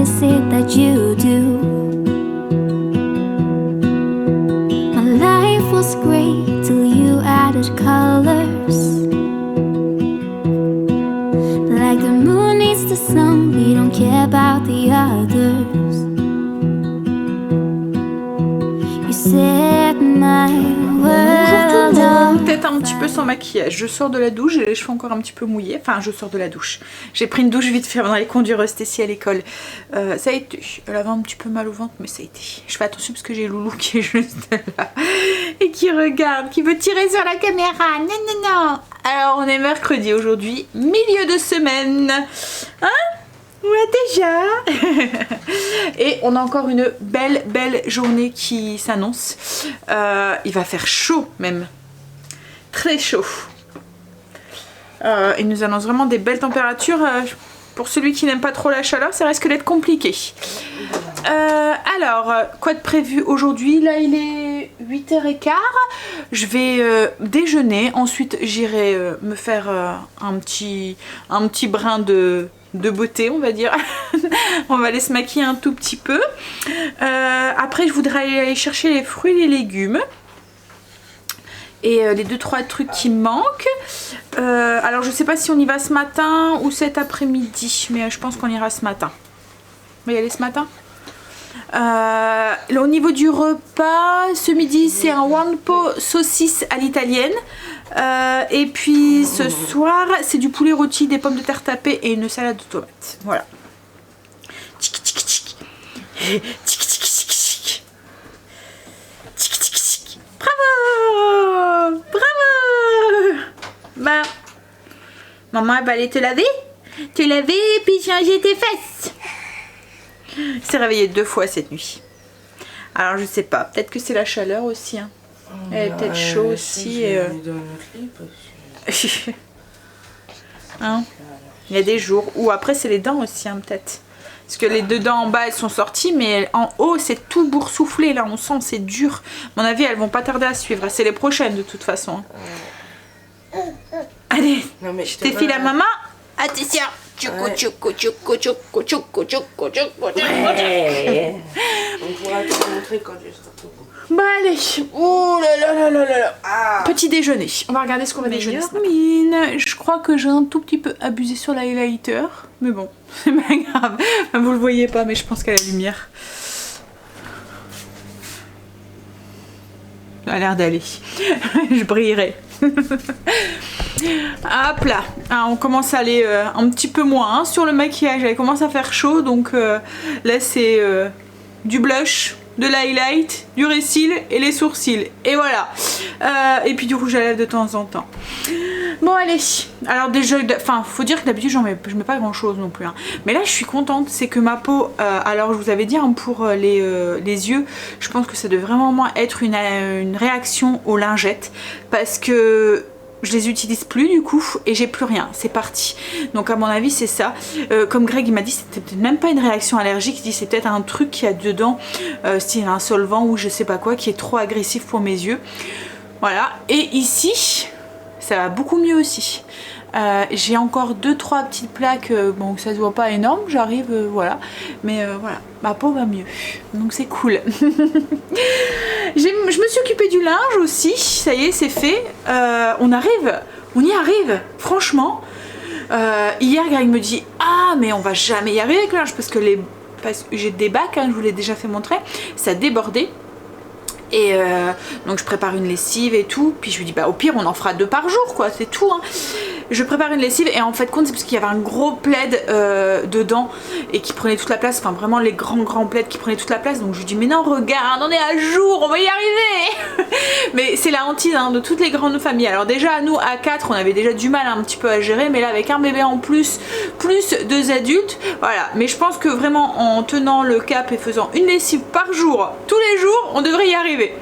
is it that you do? My life was great till you added colors. Like the moon needs the sun, we don't care about the others. You set my world on Peut-être un petit peu sans maquillage. Je sors de la douche, j'ai les cheveux encore un petit peu mouillés. Enfin, je sors de la douche. J'ai pris une douche vite fait avant d'aller conduire Stécie à l'école. Ça a été. Elle avait un petit peu mal au ventre, mais ça a été. Je fais attention parce que j'ai Loulou qui est juste là et qui regarde, qui veut tirer sur la caméra. Non, non, non. Alors, on est mercredi aujourd'hui, milieu de semaine. Hein? Ouais, déjà. Et on a encore une belle journée qui s'annonce. Il va faire chaud même. Très chaud. Il nous annonce vraiment des belles températures. Pour celui qui n'aime pas trop la chaleur, ça risque d'être compliqué. Alors, quoi de prévu aujourd'hui? Là, il est 8h15. Je vais déjeuner. Ensuite, j'irai me faire un petit brin de beauté, on va dire. On va aller se maquiller un tout petit peu. Après, je voudrais aller chercher les fruits et les légumes. Et les 2-3 trucs qui me manquent. Alors je sais pas si on y va ce matin ou cet après-midi, mais je pense qu'on ira ce matin. On va y aller ce matin. Au niveau du repas, ce midi c'est un wanpo saucisse à l'italienne. Et puis ce soir c'est du poulet rôti, des pommes de terre tapées et une salade de tomates. Voilà. Tchik tchik tchik. Tchik tchik tchik tchik. Tchik tchik tchik. Bravo! Bravo! Bah, maman elle va aller te laver. Te laver et puis changer tes fesses. s'est réveillée 2 fois cette nuit. Alors je sais pas, peut-être que c'est la chaleur aussi. Hein. Elle est peut-être chaud aussi. Hein, il y a des jours où après c'est les dents aussi hein, peut-être. Parce que les 2 dents en bas elles sont sorties mais en haut c'est tout boursouflé là, on sent c'est dur. À mon avis elles vont pas tarder à suivre, c'est les prochaines de toute façon. Allez, je te file à maman. Attention. On pourra te montrer quand je serai au bout. Bah allez, oh là là là là là. Ah. Petit déjeuner, on va regarder ce qu'on va déjeuner. Mine, je crois que j'ai un tout petit peu abusé sur l'highlighter, mais bon, c'est pas grave. Enfin, vous le voyez pas, mais je pense qu'à la lumière. Ça a l'air d'aller. Je brillerai. Hop là, ah, on commence à aller un petit peu moins hein, sur le maquillage, il commence à faire chaud donc là c'est du blush, de l'highlight, du récil et les sourcils et voilà et puis du rouge à lèvres de temps en temps. Bon allez, alors déjà, enfin faut dire que d'habitude je mets pas grand chose non plus hein. Mais là je suis contente, c'est que ma peau, alors je vous avais dit hein, pour les yeux, je pense que ça devrait vraiment être une réaction aux lingettes parce que je les utilise plus du coup et j'ai plus rien, c'est parti. Donc à mon avis c'est ça. Comme Greg il m'a dit c'était peut-être même pas une réaction allergique, il dit c'est peut-être un truc qu'il y a dedans, style un solvant ou je sais pas quoi qui est trop agressif pour mes yeux. Voilà, et ici ça va beaucoup mieux aussi. J'ai encore 2-3 petites plaques, bon ça se voit pas énorme, j'arrive, voilà. Mais voilà, ma peau va mieux, donc c'est cool. Je me suis occupée du linge aussi, ça y est c'est fait. On y arrive, franchement. Hier Greg me dit, ah mais on va jamais y arriver avec le linge parce que j'ai des bacs, hein, je vous l'ai déjà fait montrer, ça débordait. Et donc je prépare une lessive et tout, puis je lui dis bah au pire on en fera 2 par jour quoi, c'est tout hein. Je prépare une lessive et en fait compte c'est parce qu'il y avait un gros plaid dedans et qui prenait toute la place, enfin vraiment les grands plaids qui prenaient toute la place, donc je lui dis mais non regarde on est à jour, on va y arriver. Mais c'est la hantise hein, de toutes les grandes familles. Alors déjà nous à 4 on avait déjà du mal un petit peu à gérer, mais là avec un bébé en plus 2 adultes, voilà. Mais je pense que vraiment en tenant le cap et faisant une lessive par jour, tous les jours, on devrait y arriver.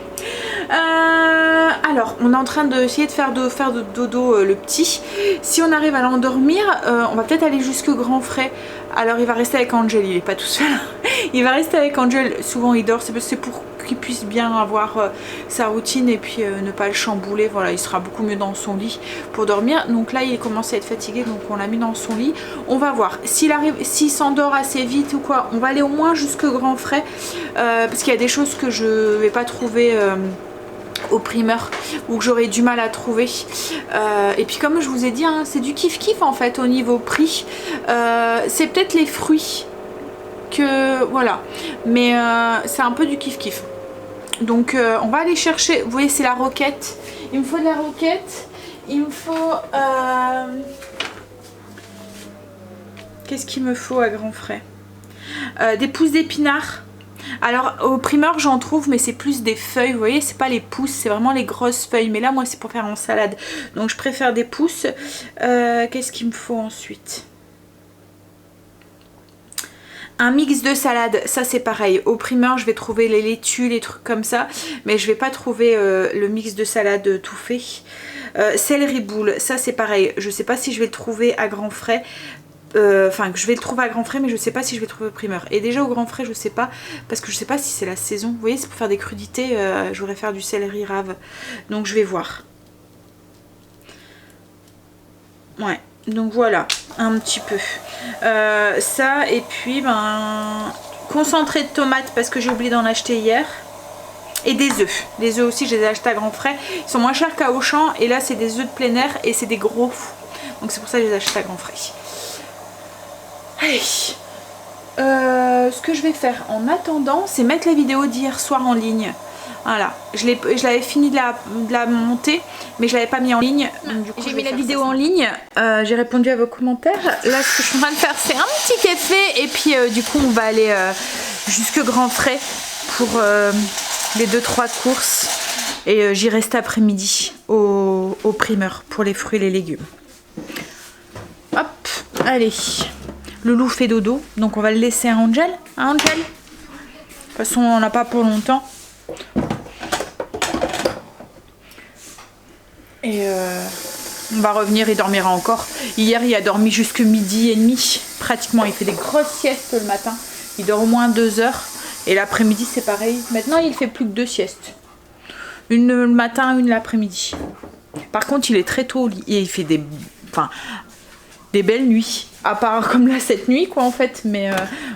Alors on est en train d'essayer de faire de dodo le petit. Si on arrive à l'endormir, on va peut-être aller jusque grand frais. Alors il va rester avec Angel, il est pas tout seul. Il va rester avec Angel, souvent il dort, c'est pour qu'il puisse bien avoir sa routine et puis ne pas le chambouler. Voilà, il sera beaucoup mieux dans son lit pour dormir. Donc là il commence à être fatigué, donc on l'a mis dans son lit. On va voir s'il s'endort assez vite ou quoi. On va aller au moins jusque grand frais parce qu'il y a des choses que je vais pas trouver au primeur ou que j'aurais du mal à trouver et puis comme je vous ai dit hein, c'est du kiff kiff en fait au niveau prix. C'est peut-être les fruits que voilà, mais c'est un peu du kiff kiff. Donc on va aller chercher, vous voyez c'est la roquette, il me faut de la roquette, il me faut qu'est-ce qu'il me faut à grands frais, des pousses d'épinards. Alors au primeur j'en trouve mais c'est plus des feuilles, vous voyez, c'est pas les pousses, c'est vraiment les grosses feuilles, mais là moi c'est pour faire en salade, donc je préfère des pousses. Qu'est-ce qu'il me faut ensuite? Un mix de salade, ça c'est pareil, au primeur je vais trouver les laitues, les trucs comme ça, mais je vais pas trouver le mix de salade tout fait. Céleri boule, ça c'est pareil, je sais pas si je vais le trouver à grands frais. Enfin que je vais le trouver à grands frais mais je sais pas si je vais le trouver au primeur, et déjà au grand frais je sais pas parce que je sais pas si c'est la saison, vous voyez c'est pour faire des crudités, je voudrais faire du céleri rave, donc je vais voir. Ouais, donc voilà un petit peu ça, et puis ben concentré de tomates parce que j'ai oublié d'en acheter hier, et des œufs. Les œufs aussi je les ai achetés à grands frais, ils sont moins chers qu'à Auchan, et là c'est des œufs de plein air et c'est des gros, donc c'est pour ça que je les ai achetés à grands frais. Allez, ce que je vais faire en attendant, c'est mettre la vidéo d'hier soir en ligne. Voilà, je l'avais fini de la monter, mais je l'avais pas mis en ligne. J'ai mis la vidéo en ligne, j'ai répondu à vos commentaires. Là, ce que je suis en train de faire, c'est un petit café, et puis du coup, on va aller jusque grand frais pour les 2-3 courses. Et j'irai cet après-midi au primeur pour les fruits et les légumes. Hop, allez. Le loup fait dodo, donc on va le laisser à Angel. Hein, Angel ? De toute façon, on n'a pas pour longtemps. Et on va revenir, il dormira encore. Hier, il a dormi jusque 12h30. Pratiquement, il fait des grosses siestes le matin. Il dort au moins 2 heures. Et l'après-midi, c'est pareil. Maintenant, il fait plus que 2 siestes. Une le matin, une l'après-midi. Par contre, il est très tôt au lit. Et il fait des belles nuits. À part comme là cette nuit quoi en fait, mais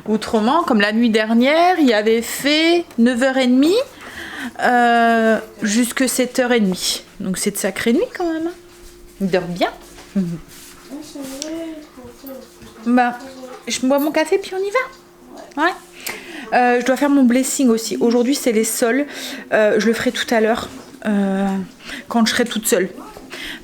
autrement comme la nuit dernière il avait fait 9h30 jusque 7h30, donc c'est de sacrée nuit quand même. Il dort bien. Bah je bois mon café puis on y va. Ouais. Je dois faire mon blessing aussi. Aujourd'hui c'est les sols, je le ferai tout à l'heure quand je serai toute seule.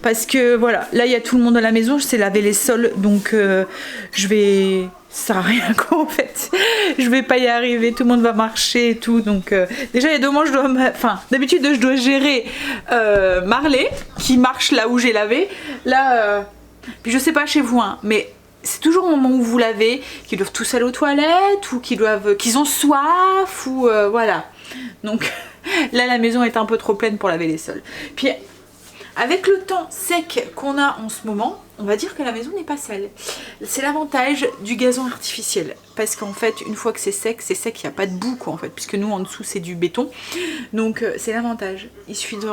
Parce que voilà, là il y a tout le monde à la maison, je sais laver les sols, donc je vais... Ça sert à rien quoi en fait. Je vais pas y arriver, tout le monde va marcher et tout, donc déjà il y a 2 mois je dois... Enfin, d'habitude je dois gérer Marley, qui marche là où j'ai lavé. Là, puis je sais pas chez vous, hein, mais c'est toujours au moment où vous lavez, qu'ils doivent tous aller aux toilettes, ou qu'ils ont soif, ou voilà. Donc là la maison est un peu trop pleine pour laver les sols. Puis... avec le temps sec qu'on a en ce moment, on va dire que la maison n'est pas sale. C'est l'avantage du gazon artificiel. Parce qu'en fait, une fois que c'est sec, il n'y a pas de boue quoi en fait. Puisque nous en dessous c'est du béton. Donc c'est l'avantage. Il suffit de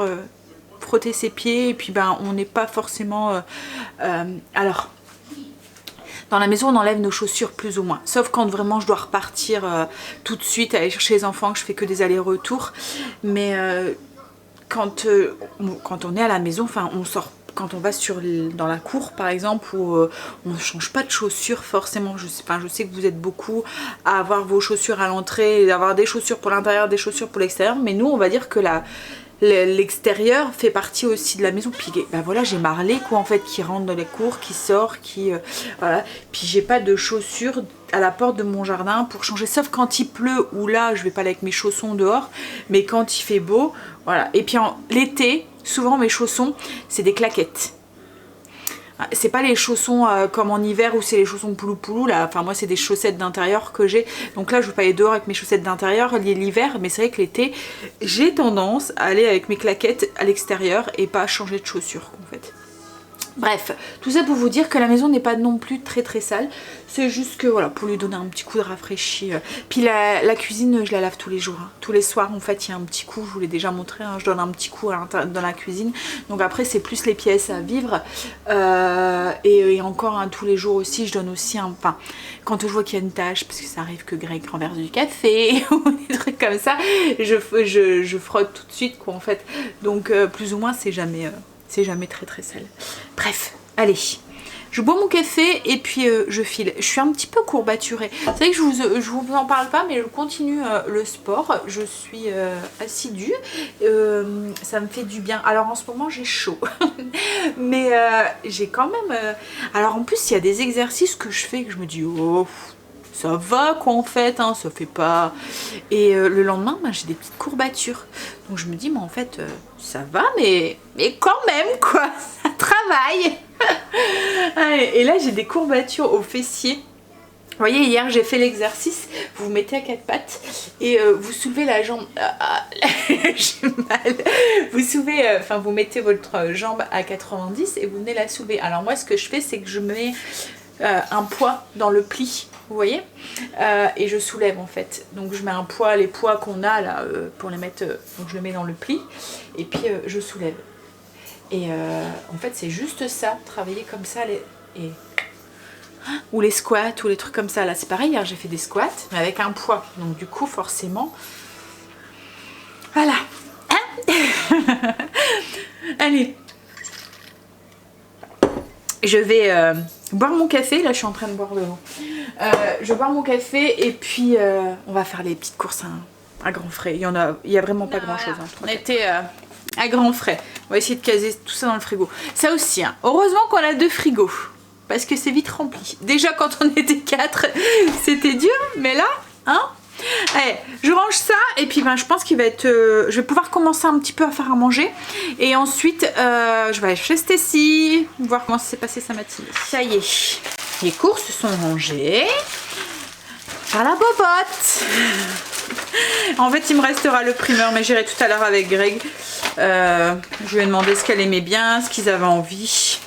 frotter ses pieds et puis ben on n'est pas forcément... alors... dans la maison on enlève nos chaussures plus ou moins, sauf quand vraiment je dois repartir tout de suite, aller chercher les enfants, que je fais que des allers-retours. Mais quand on est à la maison, enfin on sort, quand on va dans la cour par exemple, où on ne change pas de chaussures forcément. Je sais que vous êtes beaucoup à avoir vos chaussures à l'entrée, d'avoir des chaussures pour l'intérieur, des chaussures pour l'extérieur, mais nous on va dire que l'extérieur fait partie aussi de la maison. Puis ben voilà, j'ai Marley quoi en fait, qui rentre dans les cours, qui sort, qui voilà. Puis j'ai pas de chaussures à la porte de mon jardin pour changer, sauf quand il pleut, ou là je vais pas aller avec mes chaussons dehors, mais quand il fait beau, voilà. Et puis l'été, souvent mes chaussons c'est des claquettes. C'est pas les chaussons comme en hiver où c'est les chaussons poulou là, enfin moi c'est des chaussettes d'intérieur que j'ai, donc là je veux pas aller dehors avec mes chaussettes d'intérieur l'hiver, mais c'est vrai que l'été j'ai tendance à aller avec mes claquettes à l'extérieur et pas changer de chaussures en fait. Bref, tout ça pour vous dire que la maison n'est pas non plus très très sale. C'est juste que voilà, pour lui donner un petit coup de rafraîchi. Puis la cuisine, je la lave tous les jours. Hein. Tous les soirs, en fait, il y a un petit coup. Je vous l'ai déjà montré. Hein, je donne un petit coup dans la cuisine. Donc après, c'est plus les pièces à vivre. Et encore, hein, tous les jours aussi, je donne aussi un... Enfin, quand je vois qu'il y a une tâche, parce que ça arrive que Greg renverse du café ou des trucs comme ça, je frotte tout de suite, quoi, en fait. Donc plus ou moins, c'est jamais très très sale. Bref, allez, je bois mon café et puis je file. Je suis un petit peu courbaturée. C'est vrai que je vous en parle pas, mais je continue le sport. Je suis assidue. Ça me fait du bien. Alors en ce moment j'ai chaud. Mais j'ai quand même... Alors en plus il y a des exercices que je fais que je me dis oh... Ça va quoi en fait, hein, ça fait pas... Et le lendemain, ben, j'ai des petites courbatures. Donc je me dis, mais en fait, ça va, mais quand même quoi, ça travaille. Et là, j'ai des courbatures aux fessiers. Vous voyez, hier, j'ai fait l'exercice. Vous vous mettez à quatre pattes et vous soulevez la jambe... j'ai mal. Vous soulevez... Enfin, vous mettez votre jambe à 90 et vous venez la soulever. Alors moi, ce que je fais, c'est que je mets un poids dans le pli. Vous voyez, et je soulève en fait. Donc je mets un poids, les poids qu'on a là pour les mettre, donc je le mets dans le pli et puis je soulève. Et en fait c'est juste ça, travailler comme ça ou les squats ou les trucs comme ça. Là c'est pareil, hier j'ai fait des squats mais avec un poids. Donc du coup forcément, voilà. Hein. Allez. Je vais boire mon café, là je suis en train de boire de l'eau. Je vais boire mon café et puis on va faire les petites courses à grands frais. Il y a vraiment pas grand chose. Hein, on était à grands frais. On va essayer de caser tout ça dans le frigo. Ça aussi, hein, heureusement qu'on a 2 frigos. Parce que c'est vite rempli. Déjà quand on était 4, c'était dur. Mais là, hein. Allez, je range ça et puis ben, je pense qu'il va être... je vais pouvoir commencer un petit peu à faire à manger. Et ensuite, je vais aller chez Stacy, voir comment s'est passé sa matinée. Ça y est, les courses sont rangées. Faire la bobotte. En fait, il me restera le primeur, mais j'irai tout à l'heure avec Greg. Je lui ai demandé ce qu'elle aimait bien, ce qu'ils avaient envie.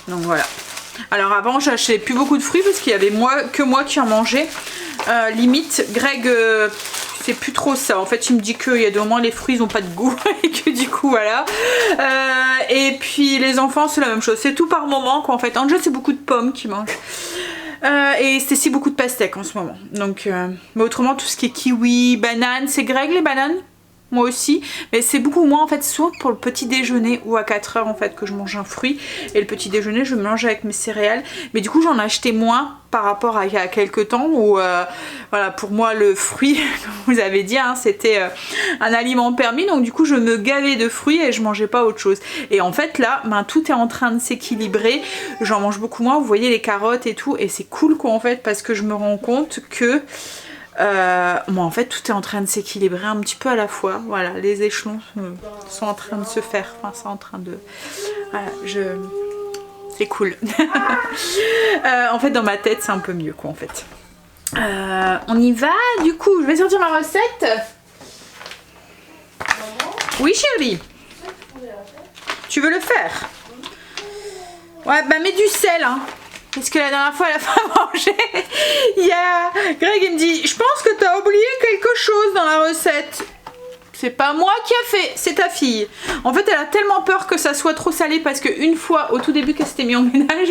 Donc voilà. Alors avant j'achetais plus beaucoup de fruits parce qu'il y avait que moi qui en mangeais. Limite Greg c'est plus trop ça. En fait il me dit qu'il y a des moments les fruits ils ont pas de goût et que du coup voilà. Et puis les enfants c'est la même chose. C'est tout par moment quoi en fait. Angel c'est beaucoup de pommes qu'ils mangent. Et c'est si beaucoup de pastèques en ce moment. Donc mais autrement tout ce qui est kiwi, banane, c'est Greg les bananes. Moi aussi, mais c'est beaucoup moins en fait, soit pour le petit déjeuner ou à 4 heures en fait que je mange un fruit et le petit déjeuner je mélange avec mes céréales, mais du coup j'en ai acheté moins par rapport à il y a quelques temps où voilà pour moi le fruit comme vous avez dit hein, c'était un aliment permis donc du coup je me gavais de fruits et je mangeais pas autre chose et en fait là ben, tout est en train de s'équilibrer, j'en mange beaucoup moins, vous voyez les carottes et tout et c'est cool quoi en fait parce que je me rends compte que moi en fait tout est en train de s'équilibrer un petit peu à la fois, voilà les échelons sont en train de se faire, enfin c'est en train de, voilà c'est cool. En fait dans ma tête c'est un peu mieux quoi en fait. On y va du coup, je vais sortir ma recette. Oui chérie. Tu veux le faire? Ouais bah mets du sel hein. Parce que la dernière fois, elle a pas mangé. Il y a Greg, il me dit, je pense que t'as oublié quelque chose dans la recette. C'est pas moi qui a fait, c'est ta fille. En fait, elle a tellement peur que ça soit trop salé parce qu'une fois, au tout début qu'elle s'était mis en ménage,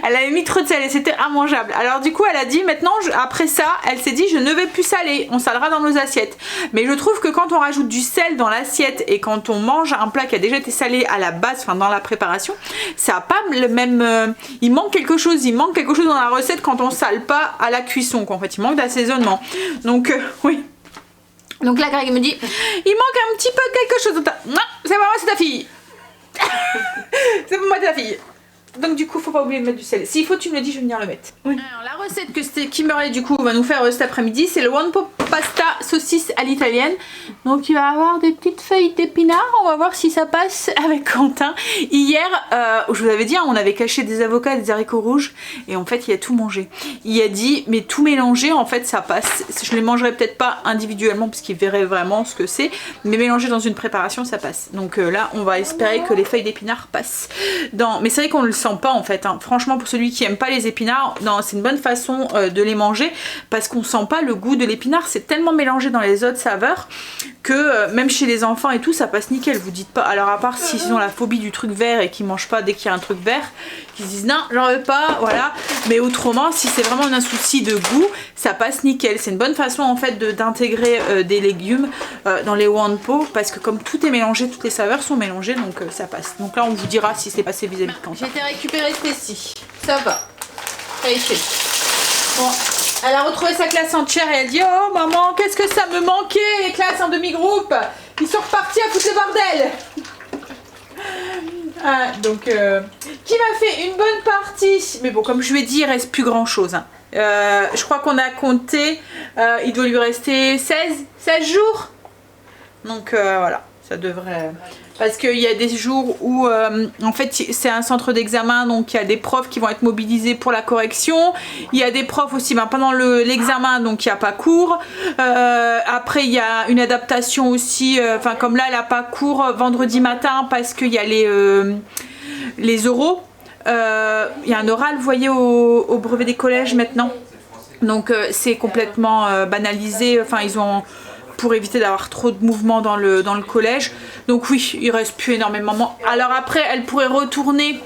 elle avait mis trop de sel et c'était immangeable. Alors du coup, elle a dit, maintenant, après ça, elle s'est dit, je ne vais plus saler, on salera dans nos assiettes. Mais je trouve que quand on rajoute du sel dans l'assiette et quand on mange un plat qui a déjà été salé à la base, enfin dans la préparation, ça n'a pas le même... il manque quelque chose dans la recette quand on sale pas à la cuisson, quoi. En fait, il manque d'assaisonnement. Donc, oui. Donc là, Greg me dit, il manque un petit peu quelque chose. Non, c'est pas moi, c'est ta fille. C'est pas moi, c'est ta fille. Donc du coup, faut pas oublier de mettre du sel. S'il faut, tu me le dis, je vais venir le mettre. Oui. Alors la recette que Kimberly du coup va nous faire cet après-midi, c'est le one pot pasta saucisse à l'italienne. Donc il va y avoir des petites feuilles d'épinards. On va voir si ça passe avec Quentin. Hier, je vous avais dit, hein, on avait caché des avocats et des haricots rouges. Et en fait, il a tout mangé. Il a dit, mais tout mélanger, en fait, ça passe. Je les mangerai peut-être pas individuellement parce qu'il verrait vraiment ce que c'est. Mais mélanger dans une préparation, ça passe. Donc là, on va espérer que les feuilles d'épinards passent. Mais c'est vrai qu'on ne le sent pas, en fait. Hein. Franchement, pour celui qui aime pas les épinards, c'est une bonne façon de les manger. Parce qu'on sent pas le goût de l'épinard. C'est tellement mélangé dans les autres saveurs que même chez les enfants et tout ça passe nickel, vous dites pas. Alors à part s'ils ont la phobie du truc vert et qu'ils mangent pas dès qu'il y a un truc vert, qu'ils disent non j'en veux pas, voilà. Mais autrement si c'est vraiment un souci de goût, ça passe nickel. C'est une bonne façon en fait d'intégrer des légumes dans les wanpo parce que comme tout est mélangé, toutes les saveurs sont mélangées, donc ça passe. Donc là on vous dira si c'est passé vis-à-vis de Quentin. J'ai été récupérer Stécie, ça va. Bon, elle a retrouvé sa classe entière et elle dit oh maman, qu'est-ce que ça me manquait les classes en demi-groupe, ils sont repartis à foutre le bordel. Donc qui m'a fait une bonne partie, mais bon comme je lui ai dit il reste plus grand chose hein. Je crois qu'on a compté, il doit lui rester 16 jours, donc voilà, ça devrait... Parce qu'il y a des jours où, en fait, c'est un centre d'examen, donc il y a des profs qui vont être mobilisés pour la correction. Il y a des profs aussi pendant l'examen, donc il n'y a pas cours. Après, il y a une adaptation aussi, comme là, elle n'a pas cours vendredi matin parce qu'il y a les oraux. Il y a un oral, vous voyez, au brevet des collèges maintenant. Donc c'est complètement banalisé, ils ont... pour éviter d'avoir trop de mouvements dans le collège. Donc oui, il reste plus énormément. Alors après, elle pourrait retourner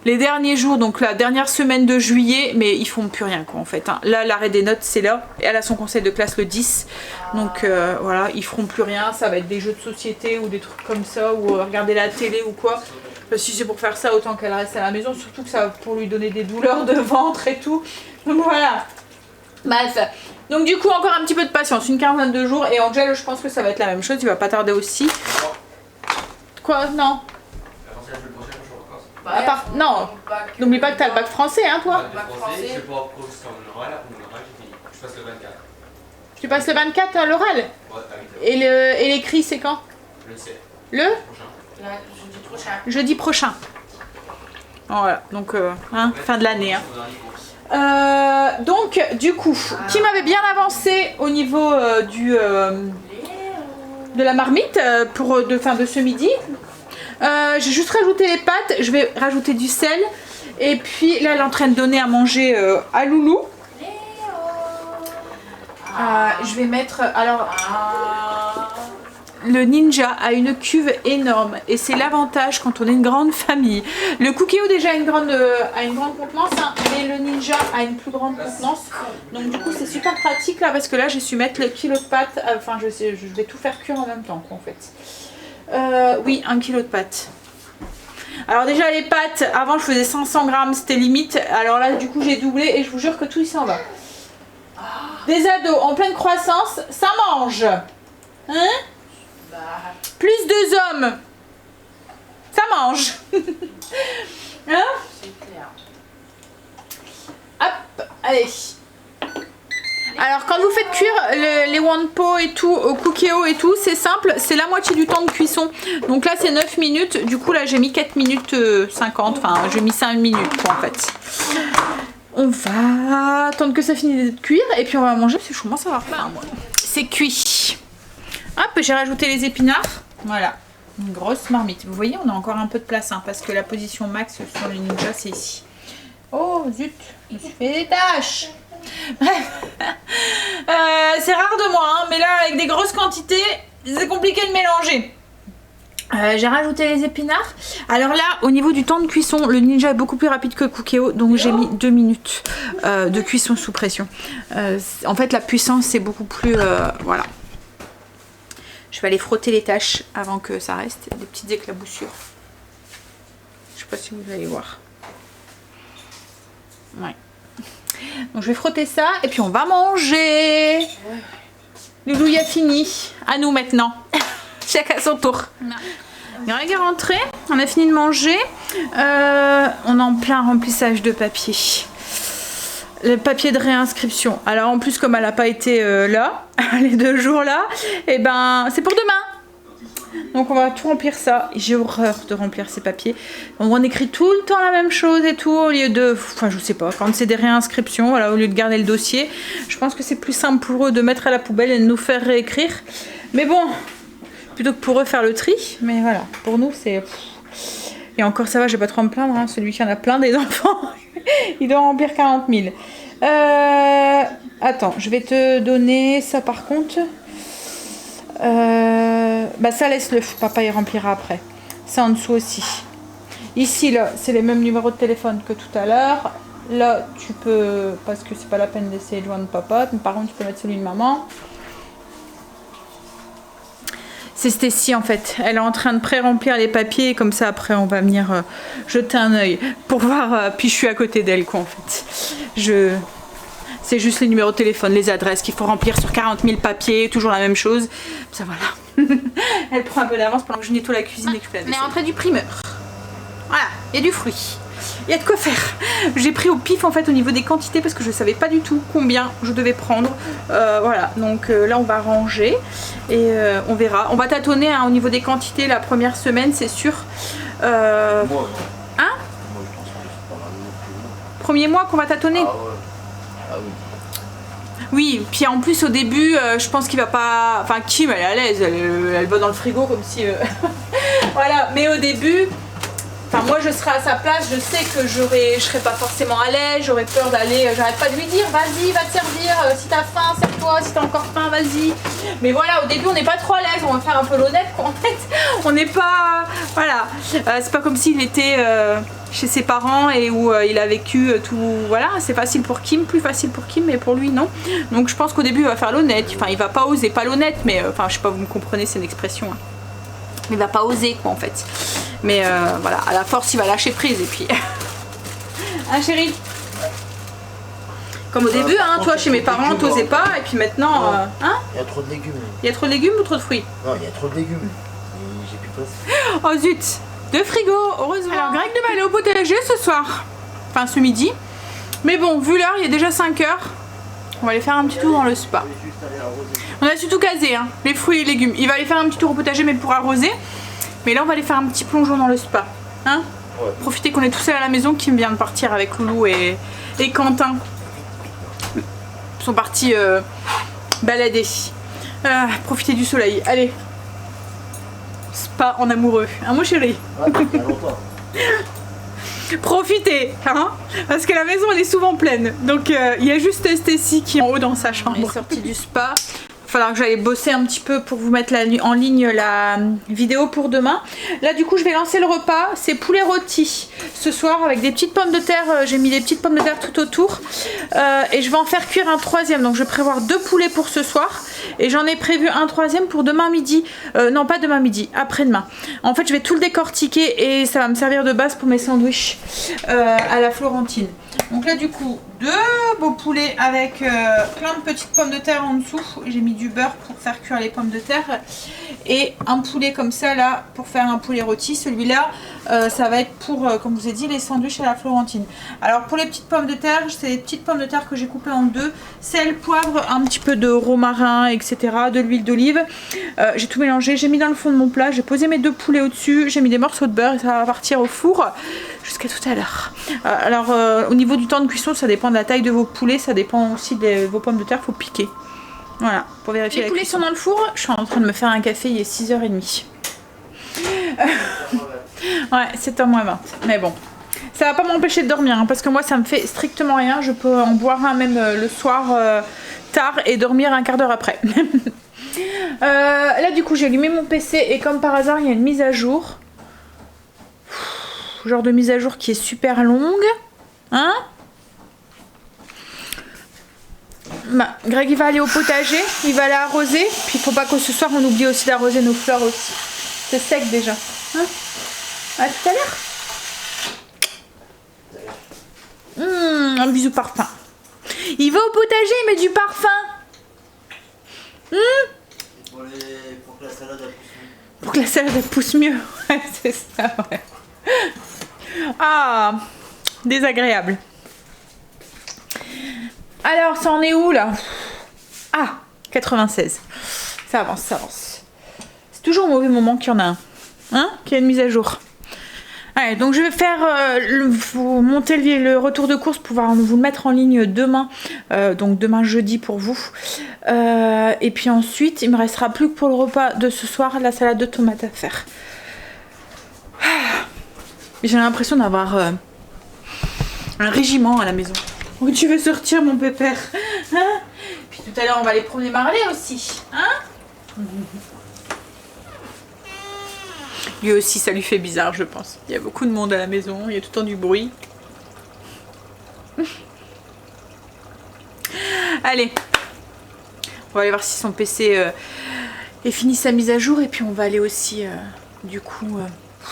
les derniers jours, donc la dernière semaine de juillet, mais ils font plus rien quoi en fait. Hein. Là, l'arrêt des notes, c'est là. Et elle a son conseil de classe le 10. Donc voilà, ils feront plus rien. Ça va être des jeux de société ou des trucs comme ça, ou regarder la télé ou quoi. Si c'est pour faire ça, autant qu'elle reste à la maison. Surtout que ça va pour lui donner des douleurs de ventre et tout. Donc voilà. Bref. Donc du coup encore un petit peu de patience, une quinzaine de jours, et Angel je pense que ça va être la même chose, il va pas tarder aussi. Quoi? Non. Non, n'oublie pas que t'as le bac français hein toi. Tu passes le 24 à l'oral? Et l'écrit c'est quand? Le jeudi prochain. Voilà, donc fin de l'année hein. Donc du coup, qui m'avait bien avancé au niveau de la marmite de ce midi. J'ai juste rajouté les pâtes, je vais rajouter du sel et puis là elle est en train de donner à manger à Loulou. Je vais mettre le Ninja a une cuve énorme et c'est l'avantage quand on est une grande famille. Le Cookéo déjà a une grande contenance hein, mais le Ninja a une plus grande contenance. Donc du coup c'est super pratique là parce que là j'ai su mettre le kilo de pâtes. Je vais tout faire cuire en même temps quoi, en fait. Oui, 1 kilo de pâtes. Alors déjà les pâtes, avant je faisais 500 grammes, c'était limite. Alors là du coup j'ai doublé et je vous jure que tout il s'en va. Des ados en pleine croissance, ça mange. Hein? Plus 2 hommes, ça mange. Hein? Hop, allez. Alors quand vous faites cuire les wanpo et tout, au Cookéo et tout, c'est simple, c'est la moitié du temps de cuisson. Donc là c'est 9 minutes, du coup là j'ai mis 4 minutes 50, enfin j'ai mis 5 minutes quoi en fait. On va attendre que ça finisse de cuire et puis on va manger parce que je commence à avoir faim moi. C'est cuit. Hop, j'ai rajouté les épinards. Voilà, une grosse marmite. Vous voyez, on a encore un peu de place hein, parce que la position max sur le Ninja, c'est ici. Oh zut, je me suis fait des tâches. Bref, c'est rare de moi, hein, mais là, avec des grosses quantités, c'est compliqué de mélanger. J'ai rajouté les épinards. Alors là, au niveau du temps de cuisson, le Ninja est beaucoup plus rapide que Cookéo, donc j'ai mis 2 minutes de cuisson sous pression. En fait, la puissance, c'est beaucoup plus... voilà. Je vais aller frotter les taches avant que ça reste, des petites éclaboussures. Je sais pas si vous allez voir. Ouais. Donc je vais frotter ça et puis on va manger. Loulou y a fini. À nous maintenant. Chacun son tour. Greg est rentré. On a fini de manger. On est en plein remplissage de papier. le papier de réinscription. Alors en plus comme elle n'a pas été là, les 2 jours là, et ben c'est pour demain. Donc on va tout remplir ça. J'ai horreur de remplir ces papiers. On écrit tout le temps la même chose et tout au lieu de... Enfin je sais pas, quand c'est des réinscriptions, voilà, au lieu de garder le dossier, je pense que c'est plus simple pour eux de mettre à la poubelle et de nous faire réécrire. Mais bon, plutôt que pour eux faire le tri. Mais voilà, pour nous c'est... Et encore ça va, je vais pas trop me plaindre, hein. Celui qui en a plein des enfants, il doit remplir 40 000. Attends, je vais te donner ça par contre. Bah ça laisse-le, papa il remplira après. Ça en dessous aussi. Ici là, c'est les mêmes numéros de téléphone que tout à l'heure. Là tu peux, parce que c'est pas la peine d'essayer de joindre papa, mais par contre tu peux mettre celui de maman. C'est Stécie en fait, elle est en train de pré-remplir les papiers, comme ça après on va venir jeter un œil pour voir, puis je suis à côté d'elle quoi en fait. C'est juste les numéros de téléphone, les adresses qu'il faut remplir sur 40 000 papiers, toujours la même chose. Ça voilà. Elle prend un peu d'avance pendant que je nettoie la cuisine et que je fais la vaisselle. On est rentré du primeur. Voilà, il y a du fruit. Il y a de quoi faire. J'ai pris au pif en fait au niveau des quantités parce que je savais pas du tout combien je devais prendre. Voilà, donc là on va ranger et on verra. On va tâtonner hein, au niveau des quantités la première semaine, c'est sûr. Hein? Premier mois qu'on va tâtonner. Ah ouais. Ah oui. Oui, puis en plus au début, je pense qu'il va pas... Enfin Kim elle est à l'aise, elle va dans le frigo comme si... Voilà, mais au début... Enfin moi je serai à sa place, je sais que je serai pas forcément à l'aise, j'aurais peur d'aller, j'arrête pas de lui dire vas-y va te servir, si t'as faim sers-toi, si t'as encore faim vas-y. Mais voilà au début on n'est pas trop à l'aise, on va faire un peu l'honnête quoi en fait, on n'est pas, voilà, c'est pas comme s'il était chez ses parents et où il a vécu tout, voilà c'est facile pour Kim, plus facile pour Kim mais pour lui non. Donc je pense qu'au début il va faire l'honnête, enfin il va pas oser, pas l'honnête mais enfin je sais pas vous me comprenez c'est une expression. Hein. Il va pas oser quoi en fait. Mais voilà, à la force il va lâcher prise et puis... Hein chérie? Comme au début, hein, toi chez mes parents t'osais pas et puis maintenant... hein? Il y a trop de légumes. Il y a trop de légumes ou trop de fruits? Non, il y a trop de légumes. J'ai plus de place. Oh zut! De frigo, heureusement. Alors Greg devait aller au potager ce soir. Enfin ce midi. Mais bon, vu l'heure, il est déjà 5 h. On va aller faire un petit tour dans le spa. On a surtout casé hein, les fruits et les légumes. Il va aller faire un petit tour au potager mais pour arroser. Mais là on va aller faire un petit plongeon dans le spa. Hein? Ouais. Profitez qu'on est tous seuls à la maison, Kim vient de partir avec Loulou et Quentin. Ils sont partis balader. Profitez du soleil. Allez. Spa en amoureux. Hein mon chéri? Ouais, il y a longtemps. Profitez, hein, parce que la maison elle est souvent pleine. Donc il y a juste Stécie qui est en haut dans sa chambre. On est sorti du spa. Il va falloir que j'aille bosser un petit peu pour vous mettre en ligne la vidéo pour demain. Là du coup je vais lancer le repas. C'est poulet rôti ce soir avec des petites pommes de terre. J'ai mis des petites pommes de terre tout autour. Et je vais en faire cuire un troisième. Donc je vais prévoir 2 poulets pour ce soir. Et j'en ai prévu un troisième pour demain midi. Non pas demain midi, après-demain. En fait je vais tout le décortiquer et ça va me servir de base pour mes sandwichs à la Florentine. Donc là du coup 2 beaux poulets avec plein de petites pommes de terre en dessous. J'ai mis du beurre pour faire cuire les pommes de terre. Et un poulet comme ça là pour faire un poulet rôti. Celui-là ça va être pour, comme je vous ai dit, les sandwichs à la Florentine. Alors pour les petites pommes de terre, c'est des petites pommes de terre que j'ai coupées en 2. Sel, poivre, un petit peu de romarin, etc. De l'huile d'olive. J'ai tout mélangé, j'ai mis dans le fond de mon plat. J'ai posé mes 2 poulets au-dessus. J'ai mis des morceaux de beurre et ça va partir au four jusqu'à tout à l'heure. Alors au niveau du temps de cuisson, ça dépend de la taille de vos poulets. Ça dépend aussi de vos pommes de terre, faut piquer. Voilà, pour vérifier. Les poulets sont dans le four. Je suis en train de me faire un café, il est 6 h 30. Ouais, c'est h moins 20. Mais bon, ça va pas m'empêcher de dormir hein, parce que moi ça me fait strictement rien. Je peux en boire un même le soir tard et dormir un quart d'heure après. Là du coup j'ai allumé mon PC et comme par hasard il y a une mise à jour. Genre de mise à jour qui est super longue. Hein? Bah, Greg il va aller au potager, il va aller arroser. Puis il faut pas que ce soir on oublie aussi d'arroser nos fleurs aussi. C'est sec déjà. Hein? À tout à l'heure. Un bisou parfum. Il va au potager, il met du parfum. Pour que la salade elle pousse mieux. Pour que la salade elle pousse mieux. Ouais, c'est ça, ouais. Ah, désagréable. Alors, ça en est où là? Ah, 96. Ça avance, ça avance. C'est toujours au mauvais moment qu'il y en a un. Hein? Qu'il y a une mise à jour. Allez, donc je vais faire vous monter le retour de course pour pouvoir vous le mettre en ligne demain. Donc demain jeudi pour vous. Et puis ensuite, il me restera plus que pour le repas de ce soir, la salade de tomates à faire. J'ai l'impression d'avoir un régiment à la maison. Où tu veux sortir, mon pépère, hein? Puis tout à l'heure, on va aller promener Marley aussi, hein? Lui aussi, ça lui fait bizarre, je pense. Il y a beaucoup de monde à la maison, il y a tout le temps du bruit. Allez, on va aller voir si son PC est fini sa mise à jour et puis on va aller aussi, du coup,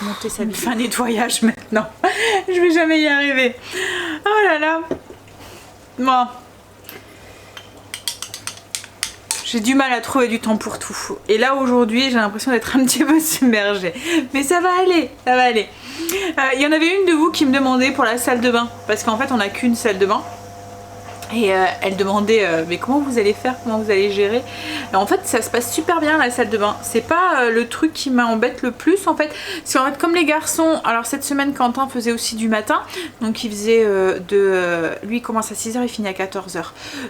monter sa fin nettoyage maintenant. Je vais jamais y arriver. Oh là là. Bon. J'ai du mal à trouver du temps pour tout. Et là aujourd'hui, j'ai l'impression d'être un petit peu submergée. Mais ça va aller, ça va aller. Il y en avait une de vous qui me demandait pour la salle de bain. Parce qu'en fait, on n'a qu'une salle de bain. Et elle demandait mais comment vous allez faire, comment vous allez gérer. Et en fait ça se passe super bien la salle de bain. C'est pas le truc qui m'embête le plus en fait. C'est en fait comme les garçons. Alors cette semaine Quentin faisait aussi du matin. Donc il faisait lui il commence à 6h, il finit à 14h.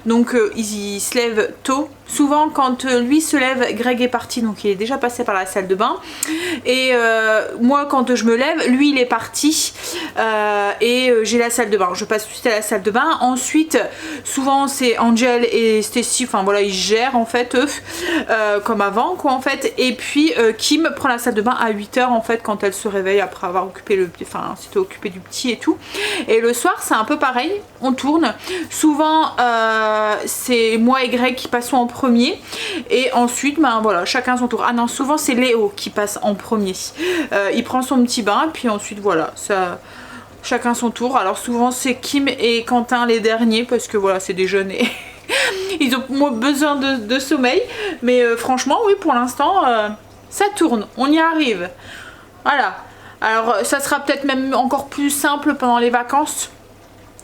Donc il se lève tôt. Souvent quand lui se lève, Greg est parti. Donc il est déjà passé par la salle de bain. Et moi quand je me lève, lui il est parti. Et j'ai la salle de bain. Je passe tout de suite à la salle de bain. Ensuite souvent c'est Angel et Stacy, enfin voilà ils gèrent en fait eux comme avant quoi en fait. Et puis Kim prend la salle de bain à 8h en fait quand elle se réveille après avoir occupé s'était occupé du petit et tout. Et le soir c'est un peu pareil, on tourne. Souvent c'est moi et Greg qui passons en premier et ensuite ben voilà chacun son tour. Ah non souvent c'est Léo qui passe en premier. Il prend son petit bain puis ensuite voilà ça... Chacun son tour. Alors souvent c'est Kim et Quentin les derniers parce que voilà c'est des jeunes et ils ont moins besoin de sommeil. Mais franchement oui pour l'instant ça tourne, on y arrive. Voilà. Alors ça sera peut-être même encore plus simple pendant les vacances.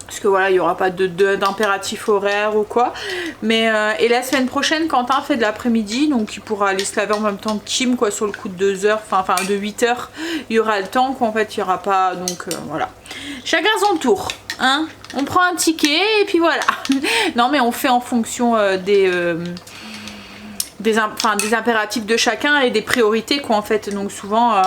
Parce que voilà, il n'y aura pas d'impératif horaire ou quoi. Mais et la semaine prochaine, Quentin fait de l'après-midi. Donc il pourra aller se laver en même temps que Kim, quoi, sur le coup de 2h, enfin de 8h. Il y aura le temps qu'en fait il n'y aura pas. Donc voilà. Chacun son tour. Hein, on prend un ticket et puis voilà. Non mais on fait en fonction des impératifs de chacun et des priorités quoi en fait. Donc souvent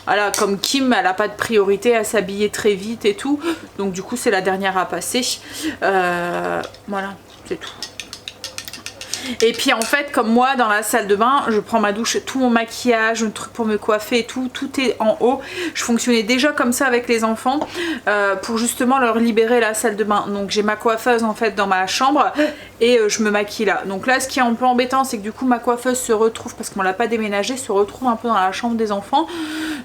voilà, comme Kim elle a pas de priorité à s'habiller très vite et tout, donc du coup c'est la dernière à passer. Voilà c'est tout. Et puis en fait comme moi dans la salle de bain je prends ma douche, tout mon maquillage, un truc pour me coiffer et tout est en haut. Je fonctionnais déjà comme ça avec les enfants pour justement leur libérer la salle de bain. Donc j'ai ma coiffeuse en fait dans ma chambre et je me maquille là. Donc là ce qui est un peu embêtant c'est que du coup ma coiffeuse se retrouve, parce qu'on l'a pas déménagée, se retrouve un peu dans la chambre des enfants.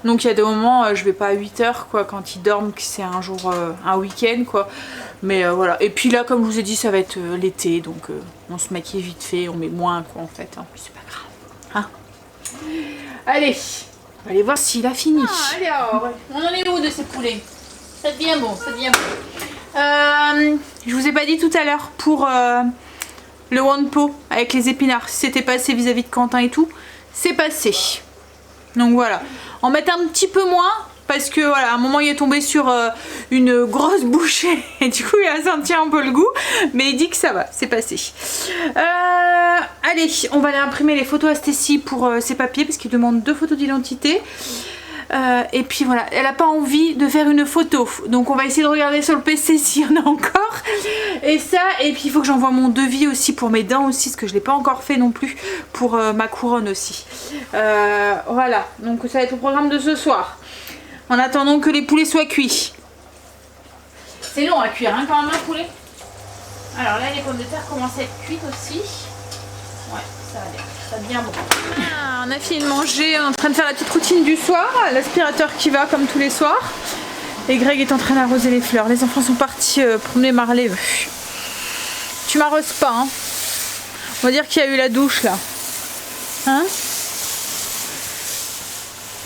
Donc il y a des moments je vais pas à 8h quoi quand ils dorment, que c'est un jour un week-end quoi. Mais voilà. Et puis là comme je vous ai dit ça va être l'été donc on se maquille vite fait, on met moins quoi en fait, hein. C'est pas grave. Hein, allez, on va aller voir s'il a fini. Ah, allez alors, on en est où de ces poulets? Ça devient bon, ça devient bon. Je vous ai pas dit tout à l'heure pour le Wanpo avec les épinards, si c'était passé vis-à-vis de Quentin et tout, c'est passé. Donc voilà, en mettre un petit peu moins. Parce que voilà, à un moment il est tombé sur une grosse bouchée et du coup il a senti un peu le goût. Mais il dit que ça va, c'est passé. Allez, on va aller imprimer les photos à Stacy pour ses papiers parce qu'il demande 2 photos d'identité. Et puis voilà, elle n'a pas envie de faire une photo. Donc on va essayer de regarder sur le PC s'il y en a encore. Et ça, et puis il faut que j'envoie mon devis aussi pour mes dents aussi, parce que je ne l'ai pas encore fait non plus pour ma couronne aussi. Voilà, donc ça va être le programme de ce soir. En attendant que les poulets soient cuits. C'est long à cuire hein, quand même un poulet. Alors là les pommes de terre commencent à être cuites aussi. Ouais, ça va bien. Ça va bien bon. Ah, on a fini de manger, on est en train de faire la petite routine du soir. L'aspirateur qui va comme tous les soirs. Et Greg est en train d'arroser les fleurs. Les enfants sont partis promener Marley. Tu m'arroses pas hein. On va dire qu'il y a eu la douche là. Hein?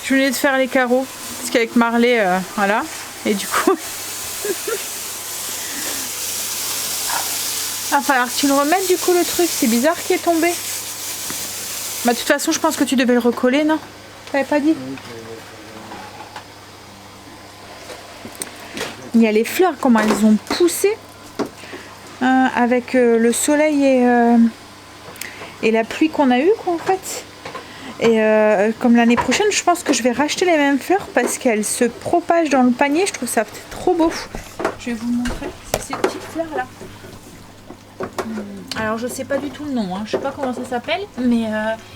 Je venais de faire les carreaux. Parce qu'avec Marley, voilà. Et du coup... Il va falloir que tu le remettes du coup le truc. C'est bizarre qu'il est tombé. Bah de toute façon je pense que tu devais le recoller, non? T'avais pas dit? Il y a les fleurs, comment elles ont poussé avec le soleil et la pluie qu'on a eu quoi en fait. Et comme l'année prochaine, je pense que je vais racheter les mêmes fleurs parce qu'elles se propagent dans le panier. Je trouve ça trop beau. Je vais vous montrer. C'est ces petites fleurs là. Alors je sais pas du tout le nom, hein. Je sais pas comment ça s'appelle, mais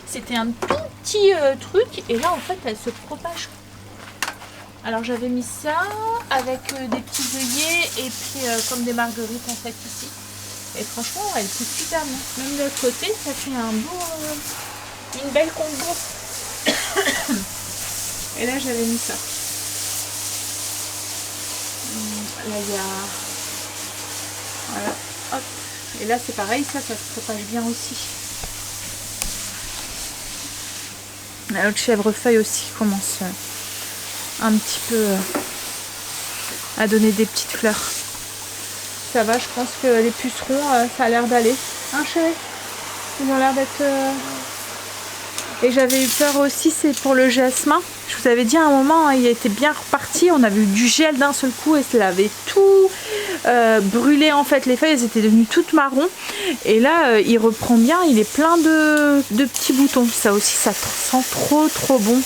c'était un tout petit truc et là en fait elles se propagent. Alors j'avais mis ça avec des petits œillets et puis comme des marguerites en fait ici. Et franchement elles poussent super bien. Même de l'autre côté ça fait un beau, une belle combo. Et là j'avais mis ça. Là il y a... Voilà. Hop. Et là c'est pareil, ça se propage bien aussi. La autre chèvrefeuille aussi commence un petit peu à donner des petites fleurs. Ça va, je pense que les pucerons, ça a l'air d'aller. Hein chérie? Ils ont l'air d'être... Et j'avais eu peur aussi, c'est pour le jasmin. Je vous avais dit à un moment, il était bien reparti. On avait eu du gel d'un seul coup et ça avait tout brûlé en fait. Les feuilles, elles étaient devenues toutes marron. Et là, il reprend bien. Il est plein de petits boutons. Ça aussi, ça sent trop bon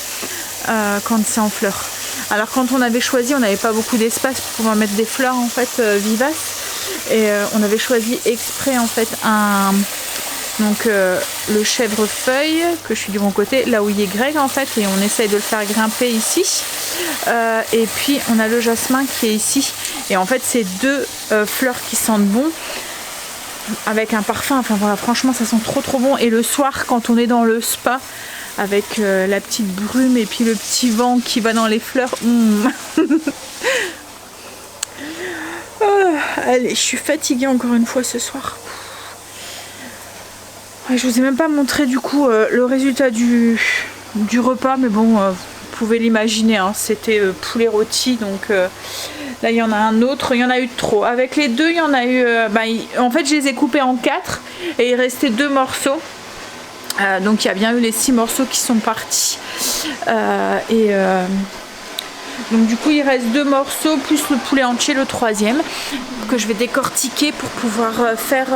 quand c'est en fleurs. Alors quand on avait choisi, on n'avait pas beaucoup d'espace pour pouvoir mettre des fleurs en fait vivaces. Et on avait choisi exprès en fait donc le chèvrefeuille que je suis du bon côté, là où il est Greg en fait, et on essaye de le faire grimper ici. Et puis on a le jasmin qui est ici. Et en fait c'est deux fleurs qui sentent bon avec un parfum. Enfin voilà, franchement ça sent trop bon. Et le soir quand on est dans le spa avec la petite brume et puis le petit vent qui va dans les fleurs. Allez, je suis fatiguée encore une fois ce soir. Je vous ai même pas montré du coup le résultat du repas, mais bon, vous pouvez l'imaginer, hein, c'était poulet rôti, donc là il y en a un autre, il y en a eu trop. Avec les deux, il y en a eu, en fait je les ai coupés en 4 et il restait 2 morceaux. Donc il y a bien eu les 6 morceaux qui sont partis. Donc du coup il reste 2 morceaux plus le poulet entier, le 3e, que je vais décortiquer pour pouvoir faire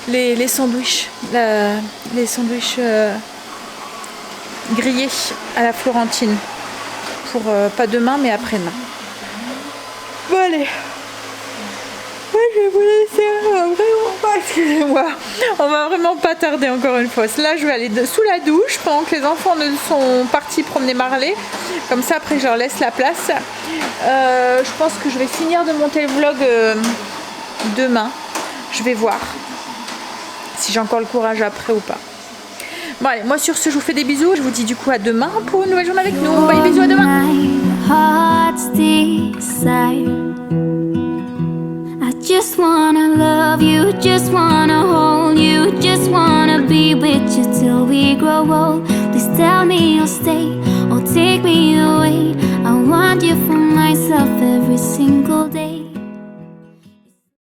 les sandwichs. Les sandwichs grillés à la Florentine. Pour pas demain mais après-demain. Bon allez. Je vais vous laisser vraiment pas, excusez-moi. On va vraiment pas tarder encore une fois. Là, je vais aller sous la douche pendant que les enfants ne sont partis promener Marley. Comme ça, après, je leur laisse la place. Je pense que je vais finir de monter le vlog demain. Je vais voir si j'ai encore le courage après ou pas. Bon, allez, moi sur ce, je vous fais des bisous. Je vous dis du coup à demain pour une nouvelle journée avec nous. Bye, bisous, à demain. Just wanna love you, just wanna hold you, just wanna be with you till we grow old. Please tell me you'll stay or take me away. I want you for myself every single day.